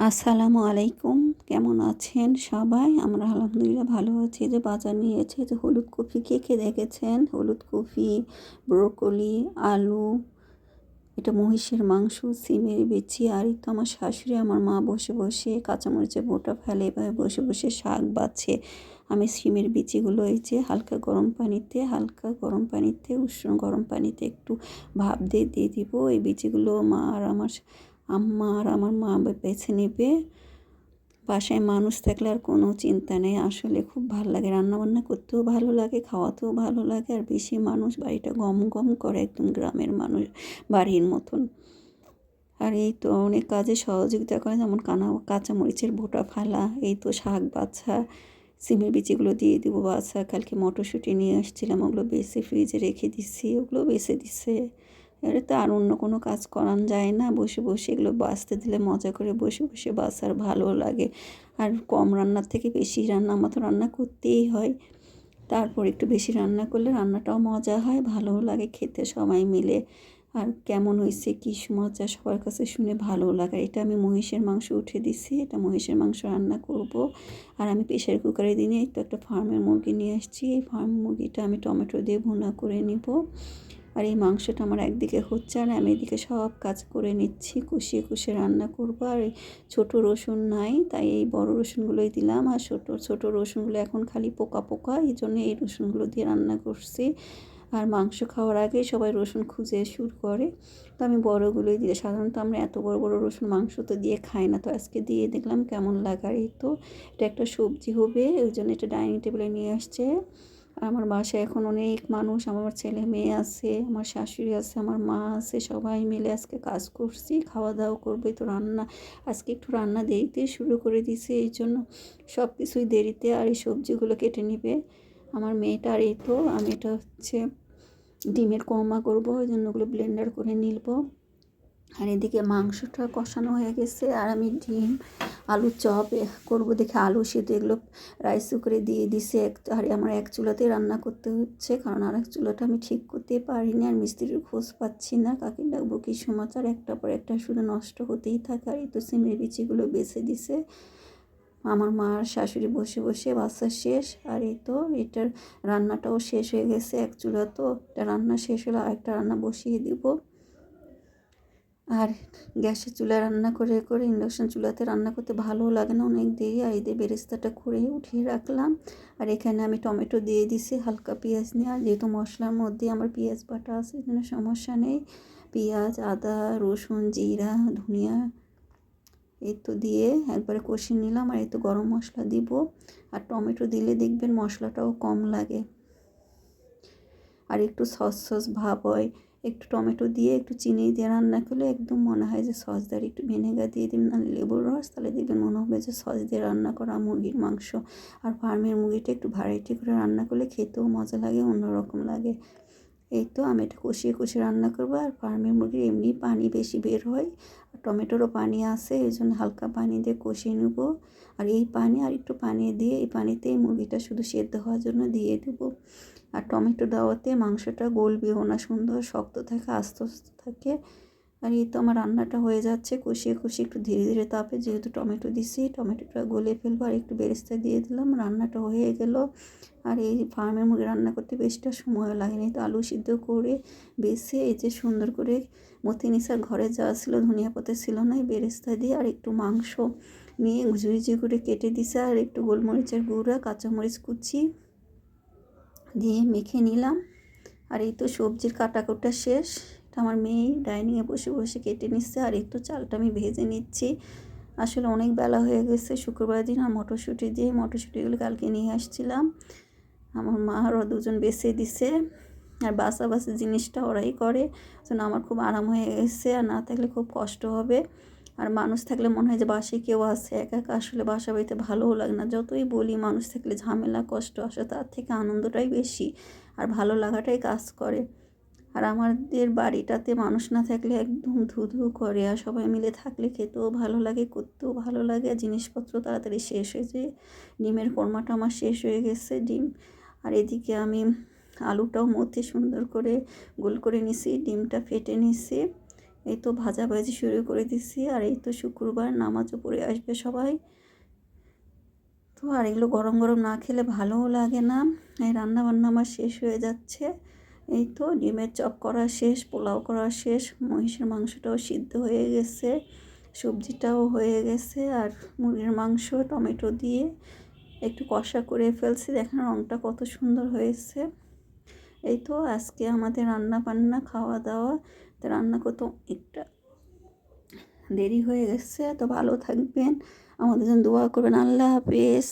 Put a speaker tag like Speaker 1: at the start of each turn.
Speaker 1: আসসালামু আলাইকুম। কেমন আছেন সবাই? আমরা আলহামদুলিল্লাহ ভালো আছি। যে বাজার নিয়েছে যে হলুদ কপি কে কে দেখেছেন? হলুদ কপি, ব্রোকলি, আলু, এটা মহিষের মাংস, সিমের বিচি। আর এই তো আমার শাশুড়ি আমার মা বসে বসে কাঁচামরিচের বোটা ফেলে এভাবে বসে বসে শাক বাছে। আমি সিমের বিচিগুলো এই যে হালকা গরম পানিতে উষ্ণ গরম পানিতে একটু ভাপ দিয়ে দিব। এই বিচিগুলো আম্মা আর আমার মা বেছে নেবে। বাসায় মানুষ থাকলে আর কোনো চিন্তা নেই। আসলে খুব ভালো লাগে, রান্নাবান্না করতেও ভালো লাগে, খাওয়াতেও ভালো লাগে। আর বেশি মানুষ, বাড়িটা গম গম করে, একদম গ্রামের মানুষ বাড়ির মতন। আর এই তো অনেক কাজে সহযোগিতা করে, যেমন কাঁচামরিচের বোটা ফেলা, এই তো শাক বাছা, সিমের বিচিগুলো দিয়ে দিব বাছা। কালকে মটরশুঁটি নিয়ে আসছিলাম, ওগুলো বেছে ফ্রিজে রেখে দিচ্ছি, ওগুলো বেছে দিচ্ছে। এবারে তো আর অন্য কোনো কাজ করান যায় না, বসে বসে এগুলো বাছতে দিলে মজা করে বসে বসে বাছার ভালো লাগে। আর কম রান্নার থেকে বেশি রান্না, আমার তো রান্না করতেই হয়। তারপর একটু বেশি রান্না করলে রান্নাটাও মজা হয়, ভালোও লাগে খেতে সবাই মিলে। আর কেমন হয়েছে, কী মজা, সবার কাছে শুনে ভালো লাগে। এটা আমি মহিষের মাংস উঠে দিছি, এটা মহিষের মাংস রান্না করব। আর আমি প্রেশার কুকারে দিনে একটু একটা ফার্মের মুরগি নিয়ে আসছি, এই ফার্ম মুরগিটা আমি টমেটো দিয়ে ভুনা করে নিব। আর এই মাংসটা আমার একদিকে হচ্ছে আর আমি এদিকে সব কাজ করে নিচ্ছি, কষিয়ে কষিয়ে রান্না করবো। আর এই ছোটো রসুন নাই, তাই এই বড় রসুনগুলোই দিলাম। আর ছোটো ছোটো রসুনগুলো এখন খালি পোকা পোকা, এই জন্য এই রসুনগুলো দিয়ে রান্না করছি। আর মাংস খাওয়ার আগে সবাই রসুন খুঁজে শুরু করে, তো আমি বড়গুলোই দিয়ে, সাধারণত আমরা এত বড় বড় রসুন মাংস তো দিয়ে খাই না, তো আজকে দিয়ে দেখলাম কেমন লাগার। এই তো এটা একটা সবজি হবে, ওই জন্য এটা ডাইনিং টেবিলে নিয়ে আসছে। আর আমার বাসায় এখন অনেক মানুষ, আমার ছেলে মেয়ে আছে, আমার শাশুড়ি আছে, আমার মা আছে, সবাই মিলে আজকে কাজ করছি, খাওয়া দাওয়া করবে। তো আজকে একটু রান্না দেরিতে শুরু করে দিয়েছি, এই জন্য সব কিছুই দেরিতে। আর এই সবজিগুলো কেটে নিবে আমার মেয়েটা। আর এই তো আমি এটা হচ্ছে ডিমের কোরমা করবো, ওই জন্য ওগুলো ব্লেন্ডার করে নিব। আর এদিকে মাংসটা কষানো হয়ে গেছে, আর আমি ডিম আলু চপ করবো দেখে আলু সেদ্ধ এগুলো রাইস কুকারে দিয়ে দিছে। আর আমার এক চুলাতেই রান্না করতে হচ্ছে, কারণ আর এক চুলাটা আমি ঠিক করতে পারিনি, আর মিস্ত্রির খোঁজ পাচ্ছি না, কাকে ডাকবো কী সমাচার, একটা পর একটা শুধু নষ্ট হতেই থাকে। আর এই তো সিমের বিচিগুলো বেছে দিছে আমার মা আর শাশুড়ি বসে বসে বাচ্চা শেষ। আর এই তো এটার রান্নাটাও শেষ হয়ে গেছে, এক চুলা তো এটা রান্না শেষ হলো, আরেকটা রান্না বসিয়ে দিব। আর গ্যাসের চুলায় রান্না করে করে ইন্ডাকশান চুলাতে রান্না করতে ভালোও লাগে না, অনেক দেরি। আর এদের বেরেস্তাটা করে উঠিয়ে রাখলাম। আর এখানে আমি টমেটো দিয়ে দিছি, হালকা পেঁয়াজ নিয়ে। আর যেহেতু মশলার মধ্যে আমার পেঁয়াজ বাটা আছে, কোনো সমস্যা নেই। পেঁয়াজ, আদা, রসুন, জিরা, ধনিয়া এই তো দিয়ে একবারে কষিয়ে নিলাম। আর এই তো গরম মশলা দিব। আর টমেটো দিলে দেখবেন মশলাটাও কম লাগে, আর একটু সস ভাব হয়। একটু টমেটো দিয়ে একটু চিনি দিয়ে রান্না করলে একদম মনে হয় যে সস দিয়ে, একটু ভিনেগার দিয়ে দিন না লেবুর রস, তাহলে দেখবেন মনে হবে যে সস দিয়ে রান্না করা মুরগির মাংস। আর ফার্মের মুরগিটা একটু ভ্যারাইটি করে রান্না করলে খেতেও মজা লাগে, অন্যরকম লাগে। এই তো আমি এটা কষিয়ে কষিয়ে রান্না করবো। আর ফার্মের মুরগির এমনি পানি বেশি বের হয়, আর টমেটোরও পানি আছে, এই জন্য হালকা পানি দিয়ে কষিয়ে নেবো। আর এই পানি আর একটু পানি দিয়ে এই পানিতেই মুরগিটা শুধু সেদ্ধ হওয়ার জন্য দিয়ে দেবো। আর টমেটো দেওয়াতে মাংসটা গলবেও না, সুন্দর শক্ত থাকে, আস্তে আস্তে থাকে। আর এই তো আমার রান্নাটা হয়ে যাচ্ছে, কষিয়ে কষিয়ে একটু ধীরে ধীরে তাপে, যেহেতু টমেটো দিছি টমেটোটা গলে ফেলবো। আর একটু বেরেস্তা দিয়ে দিলাম, রান্নাটা হয়ে গেল। আর এই ফার্মের মুরগি রান্না করতে বেশিটা সময়ও লাগেনি, তো আলু সিদ্ধ করে বেছে এই যে সুন্দর করে মতি নিসার ঘরে যাওয়া ছিল, ধনিয়া পাতা ছিল না, এই বেরেস্তা দিয়ে আর একটু মাংস নিয়ে ঝুড়ি করে কেটে দিছে, আর একটু গোলমরিচের গুঁড়া, কাঁচামরিচ কুচি দিয়ে মেখে নিলাম। আর এই তো সবজির কাটাকুটা শেষ, এটা আমার মেয়ে ডাইনিংয়ে বসে বসে কেটে নিচ্ছে। আর একটু চালটা আমি ভেজে নিচ্ছি, আসলে অনেক বেলা হয়ে গেছে শুক্রবার দিন। আর মটরশুঁটিগুলো কালকে নিয়ে আসছিলাম, আমার মা আরও দুজন বেছে দিছে। আর বাসা জিনিসটা ওরাই করে, যেন আমার খুব আরাম হয়ে গেছে। আর না থাকলে খুব কষ্ট হবে, আর মানুষ থাকলে মনে হয় যে বাসায় কেউ আছে, একা একা আসলে বাসা বাড়িতে ভালোও লাগে না। যতই বলি মানুষ থাকলে ঝামেলা কষ্ট আসে, তার থেকে আনন্দটাই বেশি, আর ভালো লাগাটাই কাজ করে। আর আমাদের বাড়িটাতে মানুষ না থাকলে একদম ধুধু করে, আর সবাই মিলে থাকলে খেতেও ভালো লাগে, করতেও ভালো লাগে, আর জিনিসপত্র তাড়াতাড়ি শেষ হয়ে যায়। ডিমের কোরমাটা আমার শেষ হয়ে গেছে, ডিম। আর এদিকে আমি আলুটাও মধ্যে সুন্দর করে গোল করে নিছি, ডিমটা ফেটে নিছি। এই তো ভাজাভাজি শুরু করে দিছি। আর এই তো শুক্রবার নামাজও পড়ে আসবে সবাই। তো আর এগুলো গরম গরম না খেলে ভালোও লাগে না। এই রান্নাবান্না আমার শেষ হয়ে যাচ্ছে। এই তো ডিমের চপ করা শেষ, পোলাও করা শেষ, মহিষের মাংসটাও সিদ্ধ হয়ে গেছে, সবজিটাও হয়ে গেছে। আর মুরগির মাংস টমেটো দিয়ে একটু কষা করে ফেলছি, দেখেন রঙটা কত সুন্দর হয়েছে। এই তো আজকে আমাদের রান্না বান্না খাওয়া দাওয়া। তো রান্না করতে অনেকটা দেরি হয়ে গেছে। তো ভালো থাকবেন, আমাদের জন্য দোয়া করবেন। আল্লাহ হাফেজ।